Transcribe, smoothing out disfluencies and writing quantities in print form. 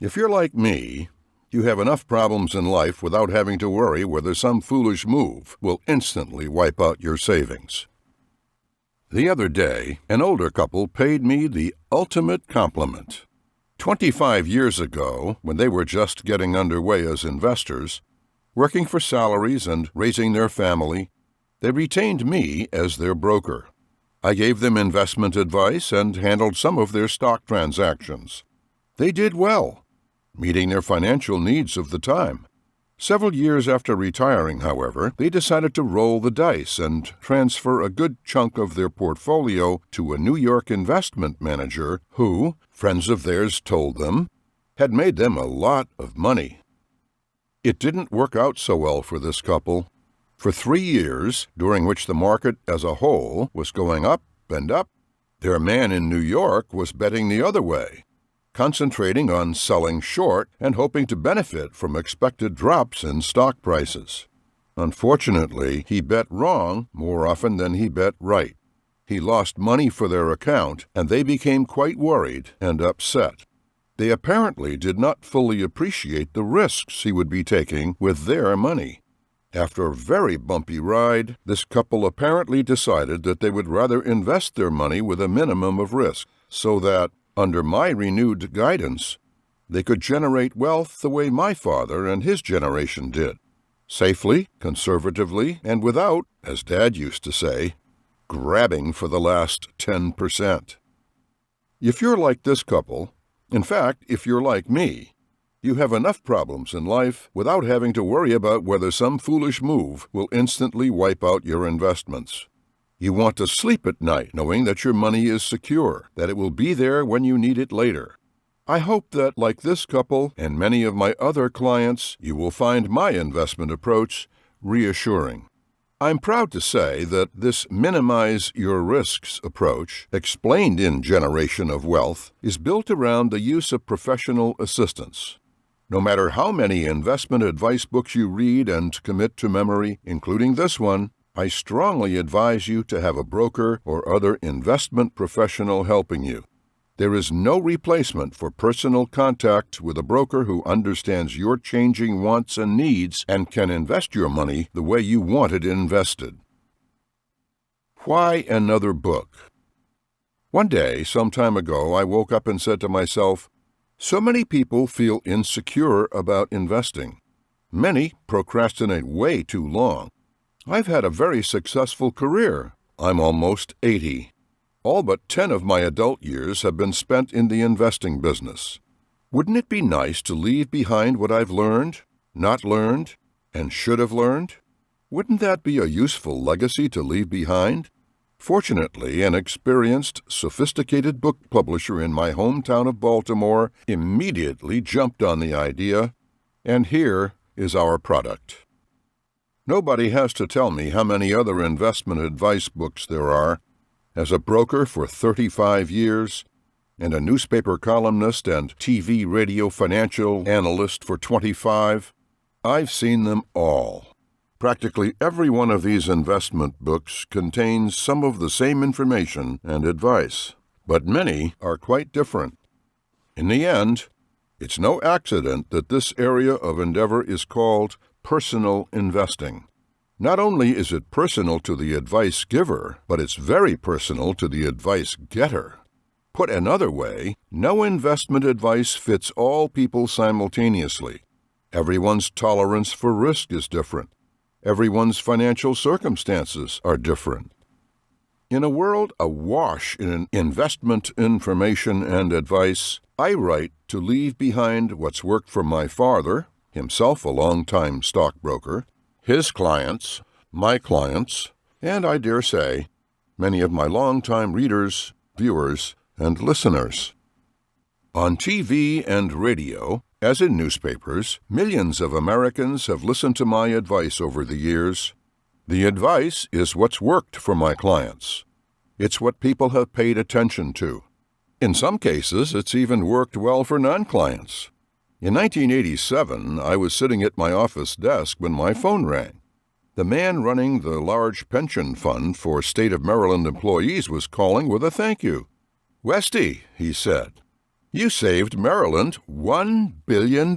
If you're like me, you have enough problems in life without having to worry whether some foolish move will instantly wipe out your savings. The other day, an older couple paid me the ultimate compliment. 25 years ago, when they were just getting underway as investors, working for salaries and raising their family, they retained me as their broker. I gave them investment advice and handled some of their stock transactions. They did well, meeting their financial needs of the time. Several years after retiring, however, they decided to roll the dice and transfer a good chunk of their portfolio to a New York investment manager who, friends of theirs told them, had made them a lot of money. It didn't work out so well for this couple. For 3 years, during which the market as a whole was going up and up, their man in New York was betting the other way, concentrating on selling short and hoping to benefit from expected drops in stock prices. Unfortunately, he bet wrong more often than he bet right. He lost money for their account, and they became quite worried and upset. They apparently did not fully appreciate the risks he would be taking with their money. After a very bumpy ride, this couple apparently decided that they would rather invest their money with a minimum of risk, so that, under my renewed guidance, they could generate wealth the way my father and his generation did, safely, conservatively, and without, as Dad used to say, grabbing for the last 10%. If you're like this couple, in fact, if you're like me, you have enough problems in life without having to worry about whether some foolish move will instantly wipe out your investments. You want to sleep at night knowing that your money is secure, that it will be there when you need it later. I hope that, like this couple and many of my other clients, you will find my investment approach reassuring. I'm proud to say that this minimize your risks approach, explained in Generation of Wealth, is built around the use of professional assistance. No matter how many investment advice books you read and commit to memory, including this one, I strongly advise you to have a broker or other investment professional helping you. There is no replacement for personal contact with a broker who understands your changing wants and needs and can invest your money the way you want it invested. Why another book? One day, some time ago, I woke up and said to myself, so many people feel insecure about investing. Many procrastinate way too long. I've had a very successful career. I'm almost 80. All but 10 of my adult years have been spent in the investing business. Wouldn't it be nice to leave behind what I've learned, not learned, and should have learned? Wouldn't that be a useful legacy to leave behind? Fortunately, an experienced, sophisticated book publisher in my hometown of Baltimore immediately jumped on the idea, and here is our product. Nobody has to tell me how many other investment advice books there are. As a broker for 35 years, and a newspaper columnist and TV radio financial analyst for 25, I've seen them all. Practically every one of these investment books contains some of the same information and advice, but many are quite different. In the end, it's no accident that this area of endeavor is called personal investing. Not only is it personal to the advice giver, but it's very personal to the advice getter. Put another way, no investment advice fits all people simultaneously. Everyone's tolerance for risk is different. Everyone's financial circumstances are different. In a world awash in investment information and advice, I write to leave behind what's worked for my father, himself a longtime stockbroker, his clients, my clients, and I dare say, many of my longtime readers, viewers, and listeners. On TV and radio, as in newspapers, millions of Americans have listened to my advice over the years. The advice is what's worked for my clients. It's what people have paid attention to. In some cases, it's even worked well for non-clients. In 1987, I was sitting at my office desk when my phone rang. The man running the large pension fund for State of Maryland employees was calling with a thank you. "Westy," he said, You saved Maryland $1 billion.